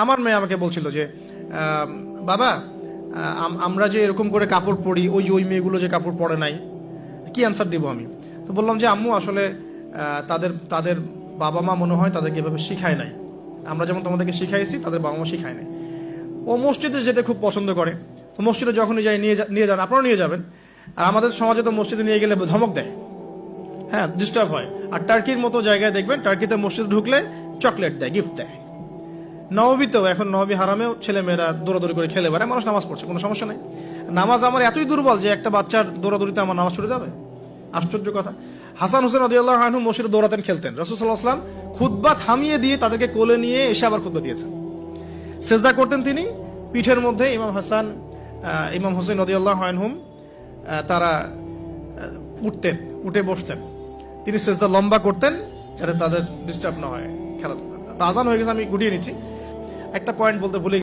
আমার মেয়ে আমাকে বলছিল যে বাবা আমরা যে এরকম করে কাপড় পরি, ওই যে ওই মেয়েগুলো যে কাপড় পরে নাই, কি অ্যান্সার দিব আমি? তো বললাম যে আম্মু আসলে তাদের তাদের বাবা মা মনে হয় তাদেরকে এভাবে শিখায় নাই। আমরা যেমন তোমাদেরকে শিখাইছি, তাদের বাবা মা শিখায় নাই। ও মসজিদে যেতে খুব পছন্দ করে, তো মসজিদে যখনই যাই নিয়ে যান, আপনারাও নিয়ে যাবেন। আর আমাদের সমাজে তো মসজিদে নিয়ে গেলে ধমক দেয়, হ্যাঁ, ডিস্টার্ব হয়। আর টার্কির মতো জায়গায় দেখবেন, টার্কিতে মসজিদে ঢুকলে চকলেট দেয়, গিফট দেয়। নববীতেও এখন নবী হারামেও ছেলে মেয়েরা দৌড়াদৌড়ি করে খেলে বেড়ায়, মানুষ নামাজ পড়ছে, কোনো সমস্যা নেই। নামাজ আমার এতই দুর্বল যে একটা বাচ্চার দৌড়াদৌড়িতে আমার নামাজ ছুটে যাবে? আশ্চর্য কথা। হাসান হোসেন রাদিয়াল্লাহু আনহু মসজিদে দৌড়াতেন, খেলতেন। রাসূল সাল্লাল্লাহু আলাইহি ওয়াসাল্লাম খুতবা থামিয়ে দিয়ে তাদেরকে কোলে নিয়ে এসে আবার খুতবা দিয়েছেন। সেজদা করতেন তিনি, পিঠের মধ্যে ইমাম হাসান ইমাম হোসেন রাদিয়াল্লাহু আনহুম তারা উঠতেন, উঠে বসতেন। তিনি সেজদা লম্বা করতেন যাতে তাদের ডিস্টার্ব না হয় খেলাধুলা। আজান হয়ে গেছে, আমি গুটিয়ে নিচ্ছি। একটা পয়েন্ট বলতে ভুলে